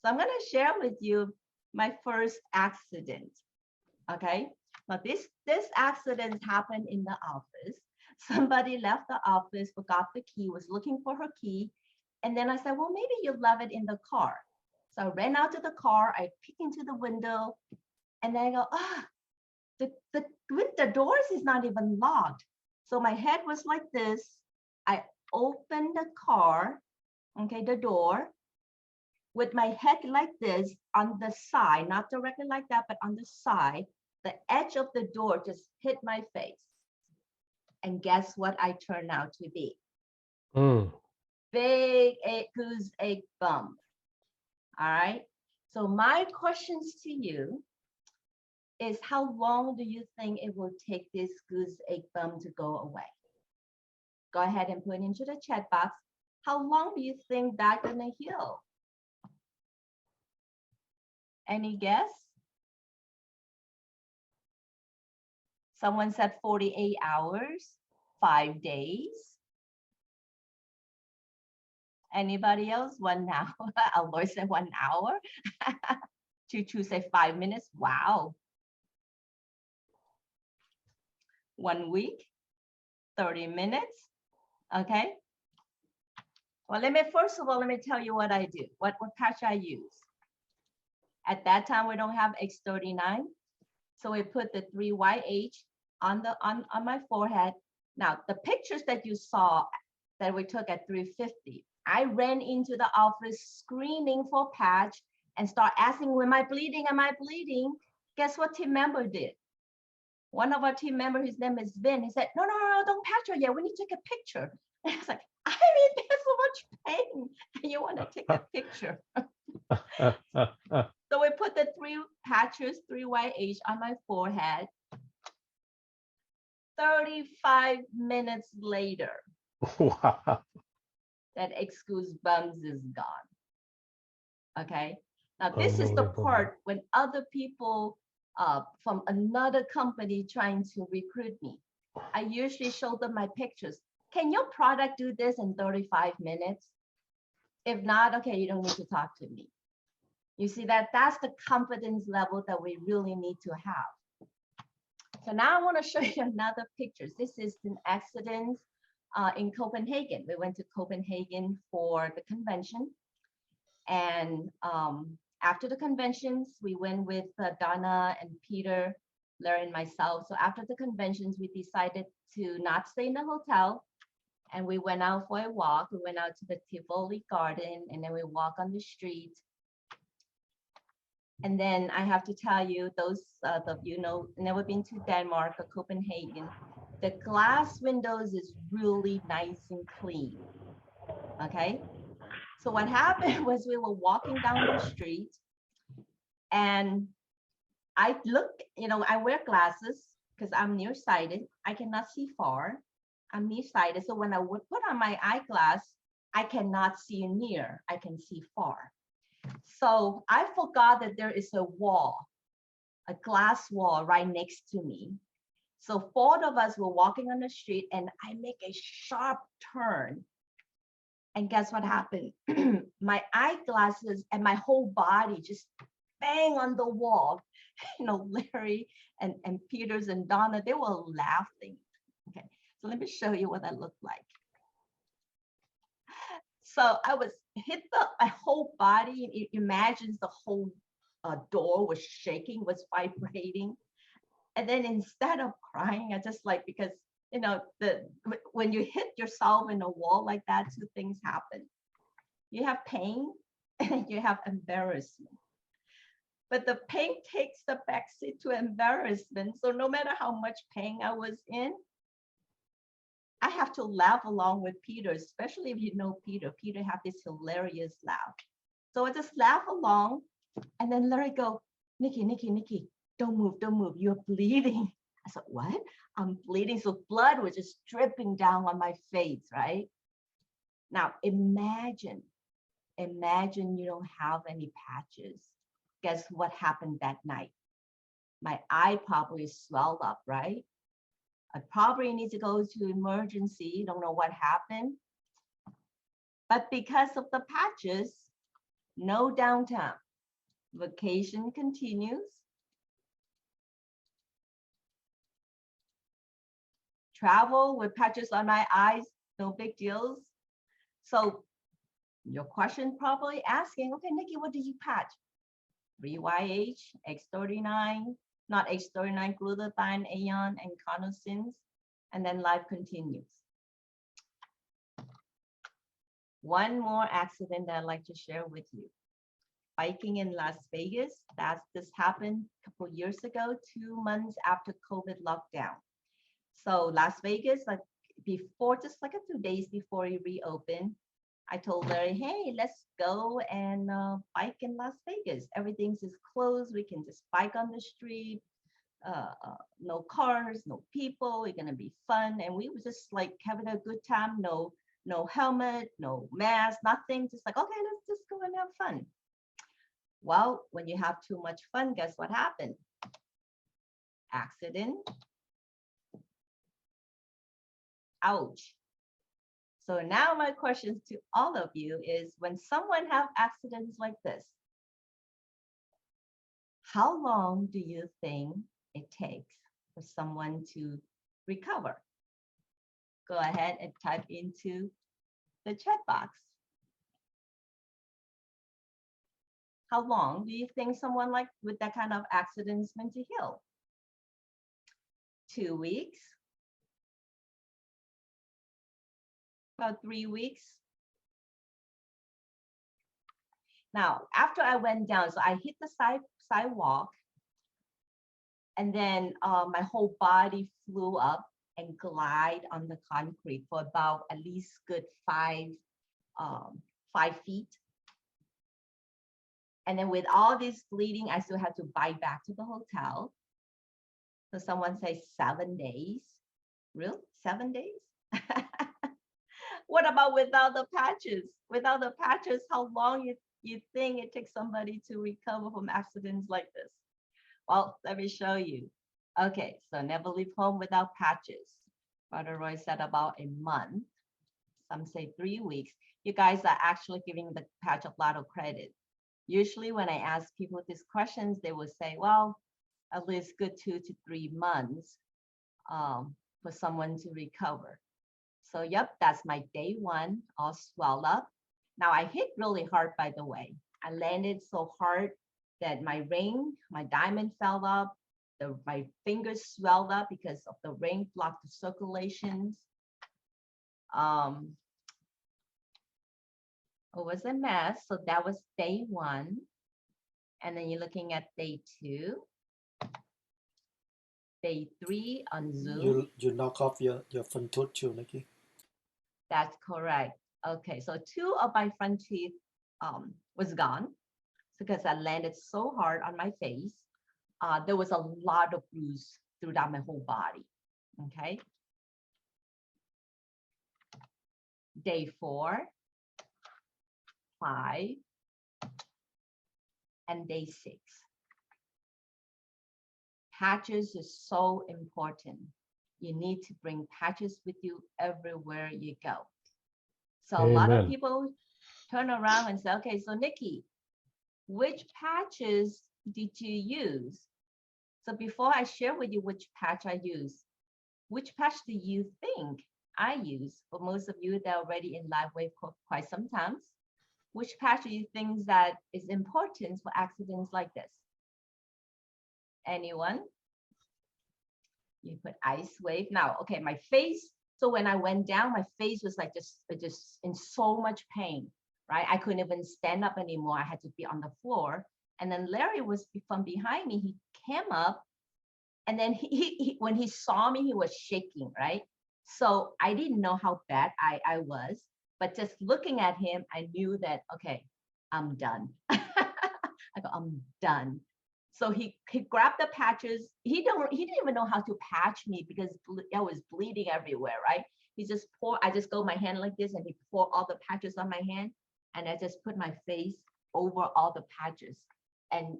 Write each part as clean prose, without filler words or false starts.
So I'm going to share with you my first accident. Okay. Now this accident happened in the office. Somebody left the office, forgot the key, was looking for her key. And then I said, well, maybe you left it in the car. So I ran out to the car, I peeked into the window, and then I go, the doors is not even locked. So my head was like this. I opened the car, okay, the door, with my head like this on the side, not directly like that, but on the side. The edge of the door just hit my face. And guess what I turned out to be? Big goose egg bump. All right. So my questions to you is, how long do you think it will take this goose egg bump to go away? Go ahead and put it into the chat box. How long do you think that's gonna heal? Any guess? Someone said 48 hours, 5 days. Anybody else? 1 hour. Aloy said 1 hour. Chuchu said 5 minutes. Wow. 1 week, 30 minutes. Okay. Well, first of all, let me tell you what I do. What patch I use. At that time, we don't have X39. So we put the 3YH on my forehead. Now, the pictures that you saw that we took at 350, I ran into the office screaming for patch and start asking, am I bleeding? Am I bleeding? Guess what team member did? One of our team members, his name is Vin, he said, no, don't patch her yet. We need to take a picture. And I was like, I'm in so much pain. And you want to take a picture. So we put the 3 patches, 3YH on my forehead. 35 minutes later, Wow. that excuse bumps is gone. Okay. Now this is the part when other people from another company trying to recruit me. I usually show them my pictures. Can your product do this in 35 minutes? If not, okay, you don't need to talk to me. You see that's the confidence level that we really need to have. So now I want to show you another picture. This is an accident in Copenhagen. We went to Copenhagen for the convention. And after the conventions, we went with Donna and Peter, Larry and myself. So after the conventions, we decided to not stay in the hotel. And we went out for a walk. We went out to the Tivoli Garden, and then we walk on the street. And then I have to tell you, those of you know, never been to Denmark or Copenhagen, the glass windows is really nice and clean. Okay. So what happened was we were walking down the street, and I looked, you know, I wear glasses because I'm nearsighted. I cannot see far. I'm nearsighted. So when I would put on my eyeglass, I cannot see near. I can see far. So I forgot that there is a wall, a glass wall right next to me. So 4 of us were walking on the street, and I make a sharp turn. And guess what happened? My eyeglasses and my whole body just bang on the wall. You know, Larry and Peters and Donna, they were laughing. Okay, so let me show you what that looked like. So I was hit my whole body, and it imagines the whole door was shaking, was vibrating. And then instead of crying, I just like, because you know, when you hit yourself in a wall like that, 2 things happen. You have pain and you have embarrassment. But the pain takes the backseat to embarrassment. So no matter how much pain I was in, I have to laugh along with Peter, especially if you know Peter. Peter have this hilarious laugh. So I just laugh along, and then Larry go, Nickie, don't move, you're bleeding. I said, what? I'm bleeding. So blood was just dripping down on my face, right? Now imagine you don't have any patches. Guess what happened that night? My eye probably swelled up, right? I probably need to go to emergency. Don't know what happened. But because of the patches, No downtime. Vacation continues. Travel with patches on my eyes, no big deals. So your question probably asking, okay, Nickie, what did you patch? 3YH, X39, not X39, glutathione, aeon, and carnosins, and then life continues. One more accident that I'd like to share with you. Biking in Las Vegas, this happened a couple years ago, 2 months after COVID lockdown. So Las Vegas, like before, just like a few days before it reopened, I told Larry, hey, let's go and bike in Las Vegas. Everything's just closed. We can just bike on the street. No cars, no people. It's gonna be fun. And we were just like having a good time. No helmet, no mask, nothing. Just like, okay, let's just go and have fun. Well, when you have too much fun, guess what happened? Accident. Ouch. So now my question to all of you is, when someone have accidents like this, how long do you think it takes for someone to recover? Go ahead and type into the chat box. How long do you think someone like with that kind of accident is meant to heal? 2 weeks? About 3 weeks? Now, after I went down, so I hit the sidewalk, and then my whole body flew up and glide on the concrete for about at least good 5 feet. And then with all this bleeding, I still had to bike back to the hotel. So someone says 7 days. Really? 7 days? What about without the patches? Without the patches, how long you think it takes somebody to recover from accidents like this? Well, let me show you. Okay, so never leave home without patches. Brother Roy said about a month. Some say 3 weeks. You guys are actually giving the patch a lot of credit. Usually when I ask people these questions, they will say, well, at least good 2 to 3 months for someone to recover. So yep, that's my day 1, all swelled up. Now I hit really hard, by the way. I landed so hard that my ring, my diamond fell up. My fingers swelled up because of the ring blocked the circulations. It was a mess. So that was day 1. And then you're looking at day 2. Day 3 on Zoom. You knock off your front tooth too, Nickie. That's correct. Okay, so 2 of my front teeth was gone because I landed so hard on my face. There was a lot of bruise throughout my whole body. Okay. Day 4, 5, and day 6. Patches is so important. You need to bring patches with you everywhere you go. So a lot of people turn around and say, okay, so Nickie, which patches did you use? So before I share with you which patch I use, which patch do you think I use? For most of you that are already in live wave for quite some time, which patch do you think that is important for accidents like this? Anyone? You put ice wave. Now, okay, my face. So when I went down, my face was like just in so much pain, right? I couldn't even stand up anymore. I had to be on the floor. And then Larry was from behind me. He came up, and then he when he saw me, he was shaking, right? So I didn't know how bad I was, but just looking at him, I knew that, okay, I'm done. I go, I'm done. So he grabbed the patches. He didn't even know how to patch me because I was bleeding everywhere, right? He just I just go my hand like this, and he poured all the patches on my hand, and I just put my face over all the patches, and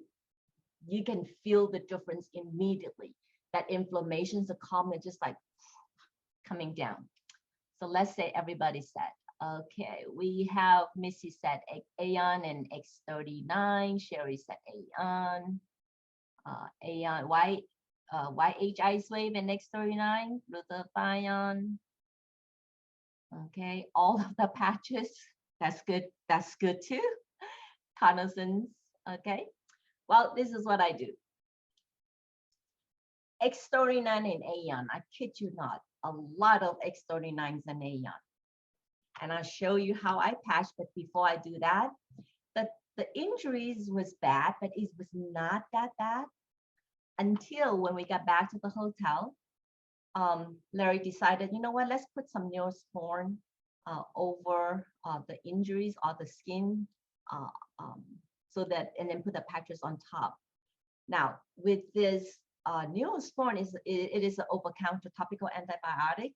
you can feel the difference immediately. That inflammation's a calmness just like coming down. So let's say everybody said, Okay, we have Missy said Aeon and X39. Sherry said Aeon. Aeon, YH Ice Wave and X39. Glutathione. Okay, all of the patches. That's good. That's good too. Connaissance. Okay. Well, this is what I do. X39 and Aeon. I kid you not. A lot of X39s and Aeon. And I'll show you how I patch. But before I do that, the injuries was bad, but it was not that bad until when we got back to the hotel. Larry decided, you know what, let's put some Neosporin over the injuries or the skin, uh, so that, and then put the patches on top. Now, with this Neosporin, it is an over-counter topical antibiotic,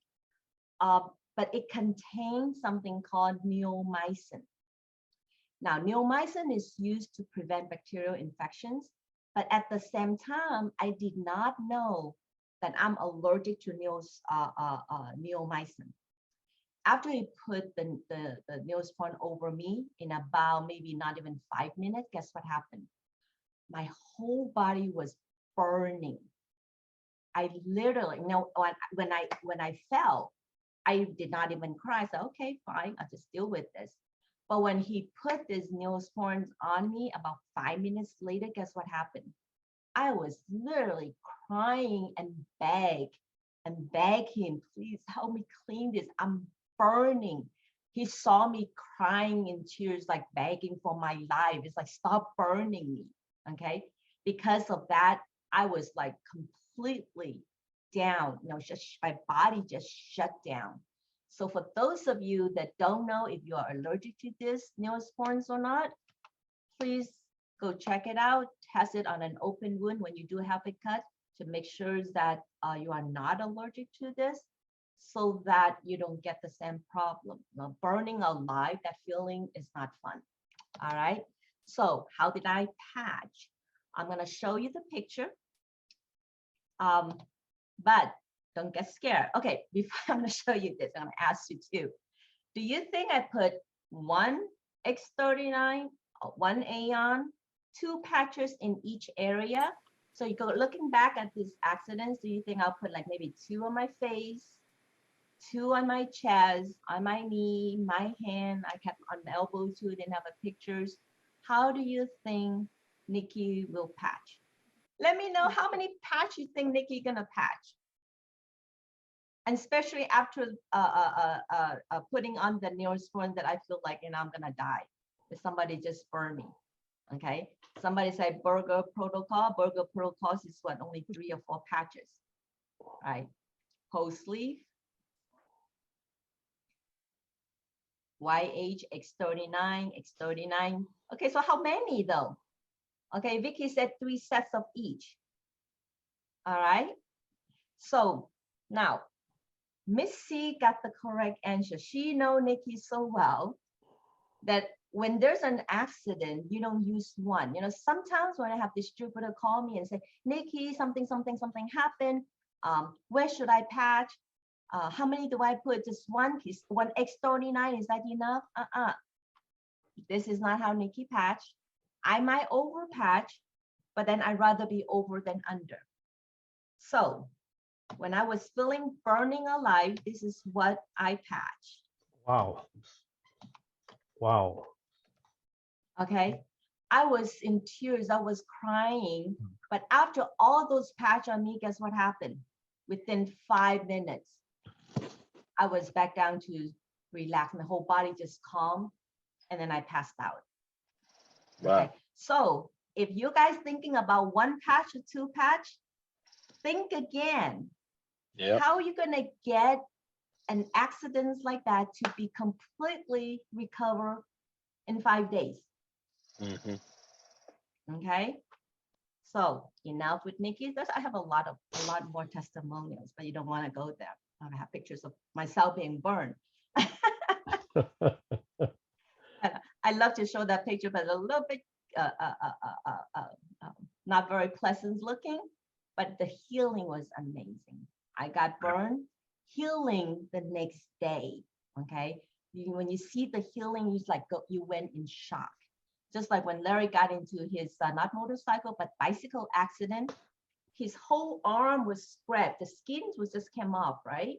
but it contains something called neomycin. Now, neomycin is used to prevent bacterial infections, but at the same time, I did not know that I'm allergic to neomycin. After he put the Neosporin over me in about maybe not even 5 minutes, guess what happened? My whole body was burning. I literally, you know, when I fell, I did not even cry. I said, okay, fine, I'll just deal with this. But when he put this Neosporin on me, about 5 minutes later, guess what happened? I was literally crying and beg him, please help me clean this. I'm burning. He saw me crying in tears, like begging for my life. It's like, stop burning me. Okay. Because of that, I was like completely down. You know, just my body just shut down. So for those of you that don't know if you are allergic to this Neosporins or not, please go check it out. Test it on an open wound when you do have it cut to make sure that you are not allergic to this, so that you don't get the same problem. Now, burning alive, that feeling is not fun. All right. So how did I patch? I'm going to show you the picture. But don't get scared. Okay, before I'm going to show you this, I'm going to ask you too. Do you think I put one X39, one Aeon, 2 patches in each area? So you go looking back at these accidents, do you think I'll put like maybe 2 on my face, 2 on my chest, on my knee, my hand? I kept on my elbow too, didn't have a pictures. How do you think Nickie will patch? Let me know how many patch you think Nickie gonna patch. And especially after putting on the Neosporin, that I feel like, you know, I'm gonna die if somebody just burn me. Okay, somebody say burger protocol. Burger protocol is what, only 3 or 4 patches, right? Whole sleeve. YH X39, X39. Okay, so how many though? Okay, Vicky said 3 sets of each. All right. So now, Miss C got the correct answer. She knows Nickie so well that when there's an accident, you don't use one. You know, sometimes when I have distributor call me and say, Nickie, something happened. Where should I patch? How many do I put? Just one piece, one X39, is that enough? This is not how Nickie patch. I might over patch, but then I'd rather be over than under. So when I was feeling burning alive, this is what I patched. Wow. Wow. Okay. I was in tears. I was crying. But after all those patch on me, guess what happened? Within 5 minutes, I was back down to relax. My whole body just calmed. And then I passed out. Wow. Okay. So if you guys thinking about 1 patch or 2 patch, think again. Yeah. How are you going to get an accident like that to be completely recover in 5 days? Mm-hmm. Okay. So enough with Nickie. I have a lot more testimonials, but you don't want to go there. I have pictures of myself being burned. I love to show that picture, but a little bit not very pleasant looking, but the healing was amazing. I got burned, healing the next day. Okay. when you see the healing, you went in shock. Just like when Larry got into his not motorcycle but bicycle accident, his whole arm was spread. The skin was just came off, right?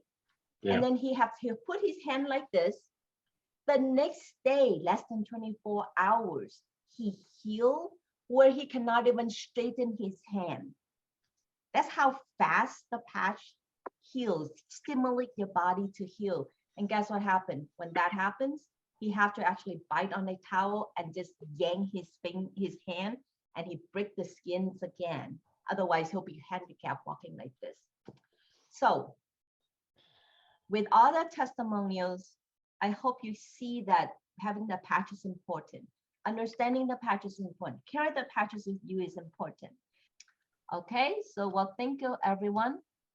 Yeah. And then he put his hand like this. The next day, less than 24 hours, he healed where he cannot even straighten his hand. That's how fast the patch heals, stimulate your body to heal. And guess what happened? When that happens, he have to actually bite on a towel and just yank his hand, and he break the skins again. Otherwise, he'll be handicapped walking like this. So with all the testimonials, I hope you see that having the patch is important. Understanding the patch is important. Carry the patches with you is important. Okay, so well, thank you everyone.